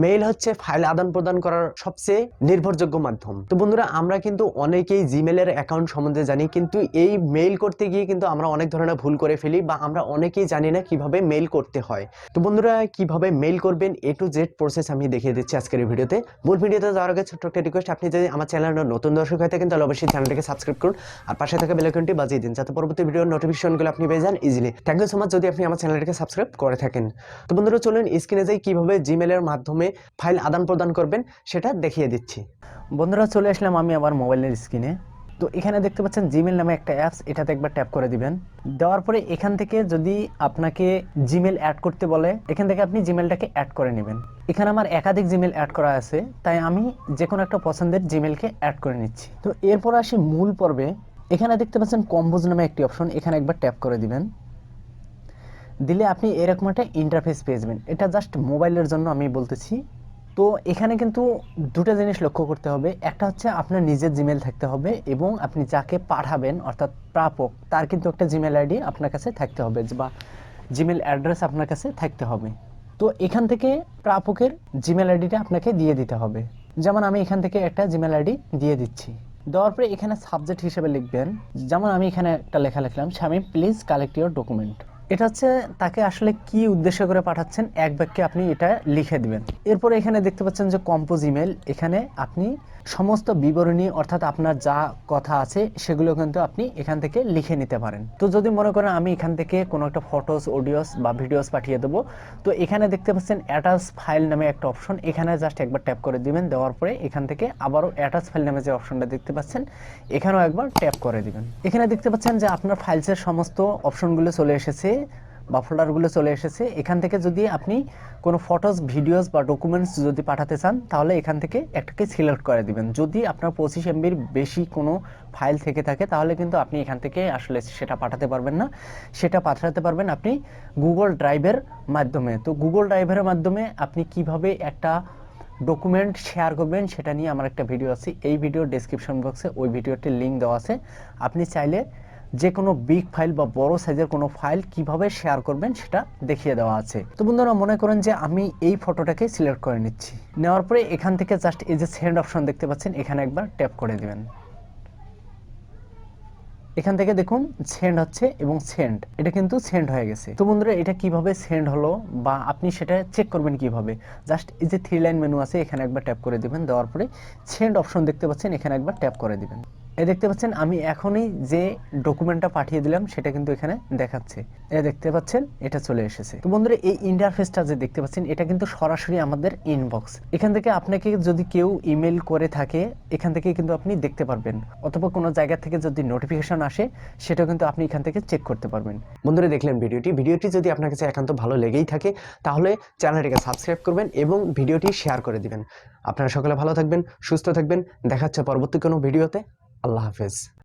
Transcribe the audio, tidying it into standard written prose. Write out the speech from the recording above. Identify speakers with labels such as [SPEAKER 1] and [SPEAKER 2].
[SPEAKER 1] Mail হচ্ছে file আদান প্রদান করার সবচেয়ে নির্ভরযোগ্য মাধ্যম। তো বন্ধুরা, আমরা কিন্তু অনেকেই জিমেলের অ্যাকাউন্ট সম্বন্ধে জানি, কিন্তু এই মেইল করতে গিয়ে কিন্তু আমরা অনেক ধরনের ভুল করে ফেলি বা আমরা অনেকেই জানি না কিভাবে মেইল করতে হয়। তো বন্ধুরা, কিভাবে মেইল করবেন A to Z প্রসেস আমি দেখিয়ে দিচ্ছি আজকের এই ভিডিওতে। মূল ভিডিওতে যাওয়ার আগে ছোট্ট একটা রিকোয়েস্ট, আপনি যদি আমার চ্যানেলের নতুন দর্শক হয়ে থাকেন তাহলে অবশ্যই চ্যানেলটিকে সাবস্ক্রাইব করুন আর পাশে থাকা বেল আইকনটি বাজিয়ে দিন যাতে পরবর্তী ভিডিওর নোটিফিকেশনগুলো আপনি পেয়ে যান easily. Thank you so much যদি আপনি আমার চ্যানেলটিকে সাবস্ক্রাইব করে থাকেন। তো বন্ধুরা, চলুন স্ক্রিনে যাই কিভাবে জিমেলের মাধ্যমে ফাইল আদান প্রদান করবেন সেটা দেখিয়ে দিচ্ছি।
[SPEAKER 2] বন্ধুরা, চলে আসলাম আমি আমার মোবাইলের স্ক্রিনে। তো এখানে দেখতে পাচ্ছেন জিমেল নামে একটা অ্যাপস, এটাতে একবার ট্যাপ করে দিবেন। দেওয়ার পরে এখান থেকে যদি আপনাকে জিমেল অ্যাড করতে বলে, এখান থেকে আপনি জিমেলটাকে অ্যাড করে নেবেন। এখানে আমার একাধিক জিমেল অ্যাড করা আছে, তাই আমি যে কোনো একটা পছন্দের জিমেলকে অ্যাড করে নিচ্ছি। তো এরপর আসি মূল পর্বে। এখানে দেখতে পাচ্ছেন কম্পোজ নামে একটি অপশন, এখানে একবার ট্যাপ করে দিবেন। দিলে আপনি এরকম একটা ইন্টারফেস পেয়ে যাবেন। এটা জাস্ট মোবাইলের জন্য আমি বলতেছি। তো এখানে কিন্তু দুটো জিনিস লক্ষ্য করতে হবে। একটা হচ্ছে আপনার নিজের জিমেল থাকতে হবে এবং আপনি যাকে পাঠাবেন অর্থাৎ প্রাপক তার কিন্তু একটা জিমেল আইডি আপনার কাছে থাকতে হবে বা জিমেল অ্যাড্রেস আপনার কাছে থাকতে হবে। তো এখান থেকে প্রাপকের জিমেল আইডিটা আপনাকে দিয়ে দিতে হবে। যেমন আমি এখান থেকে একটা জিমেল আইডি দিয়ে দিচ্ছি। দেওয়ার পরে এখানে সাবজেক্ট হিসেবে লিখবেন, যেমন আমি এখানে একটা লেখা লিখলাম, Shamim please collect your document. এটা হচ্ছে তাকে আসলে কি উদ্দেশ্য করে পাঠাচ্ছেন, এক বাক্যে আপনি এটা লিখে দিবেন। এরপরে এখানে দেখতে পাচ্ছেন যে কম্পোজ ইমেল, এখানে আপনি সমস্ত বিবরণী অর্থাৎ আপনার যা কথা আছে সেগুলো কিন্তু আপনি এখান থেকে লিখে নিতে পারেন। তো যদি মনে করেন আমি এখান থেকে কোনো একটা ফটোস, অডিওস বা ভিডিওস পাঠিয়ে দেবো, তো এখানে দেখতে পাচ্ছেন অ্যাটাচ ফাইল নামে একটা অপশন, এখানে জাস্ট একবার ট্যাপ করে দিবেন। দেওয়ার পরে এখান থেকে আবারও অ্যাটাচ ফাইল নামে যে অপশনটা দেখতে পাচ্ছেন এখানেও একবার ট্যাপ করে দিবেন। এখানে দেখতে পাচ্ছেন যে আপনার ফাইলসের সমস্ত অপশনগুলো চলে এসেছে বা ফোল্ডারগুলো চলে এসেছে। এখান থেকে যদি আপনি কোনো ফটোস, ভিডিওস বা ডকুমেন্টস যদি পাঠাতে চান তাহলে এখান থেকে একটাকে সিলেক্ট করে দিবেন। যদি আপনার 25 MBর বেশি কোনো ফাইল থেকে থাকে তাহলে কিন্তু আপনি এখান থেকে আসলে সেটা পাঠাতে পারবেন না। সেটা পাঠাতে পারবেন আপনি গুগল ড্রাইভের মাধ্যমে। তো গুগল ড্রাইভের মাধ্যমে আপনি কিভাবে একটা ডকুমেন্ট শেয়ার করবেন সেটা নিয়ে আমার একটা ভিডিও আছে, এই ভিডিওর ডেসক্রিপশন বক্সে ওই ভিডিওটির লিঙ্ক দেওয়া আছে। আপনি চাইলে যে কোনো বিগ ফাইল বা বড় সাইজের কোনো ফাইল কিভাবে শেয়ার করবেন সেটা দেখিয়ে দেওয়া আছে। তো বন্ধুরা, মনে করেন যে আমি এই ফটোটাকে সিলেক্ট করে নিচ্ছি। নেওয়ার পরে এখান থেকে জাস্ট এই যে সেন্ড অপশন দেখতে পাচ্ছেন এখানে একবার ট্যাপ করে দিবেন। এখান থেকে দেখুন সেন্ড হচ্ছে এবং সেন্ড, এটা কিন্তু সেন্ড হয়ে গেছে। তো বন্ধুরা, এটা কিভাবে সেন্ড হলো বা আপনি সেটা চেক করবেন কিভাবে, জাস্ট এই যে 3 লাইন মেনু আছে এখানে একবার ট্যাপ করে দিবেন। দেওয়ার পরে সেন্ড অপশন দেখতে পাচ্ছেন এখানে একবার ট্যাপ করে দিবেন। এই দেখতে পাচ্ছেন আমি এখনই যে ডকুমেন্টটা পাঠিয়ে দিলাম সেটা কিন্তু এখানে দেখাচ্ছে। দেখতে পাচ্ছেন এটা চলে এসেছে। তো বন্ধুরা, এই ইন্টারফেসটা যে দেখতে পাচ্ছেন এটা কিন্তু সরাসরি আমাদের ইনবক্স। এখান থেকে আপনাকে যদি কেউ ইমেল করে থাকে এখান থেকে কিন্তু আপনি দেখতে পারবেন, অথবা কোনো জায়গা থেকে যদি নোটিফিকেশন আসে সেটাও কিন্তু আপনি এখান থেকে চেক করতে পারবেন।
[SPEAKER 1] বন্ধুরা, দেখলেন ভিডিওটি যদি আপনার কাছে একান্ত ভালো লেগেই থাকে তাহলে চ্যানেলটিকে সাবস্ক্রাইব করবেন এবং ভিডিওটি শেয়ার করে দিবেন। আপনারা সকলে ভালো থাকবেন, সুস্থ থাকবেন। দেখা হচ্ছে পরবর্তী কোনো ভিডিওতে। আল্লাহ হাফেজ।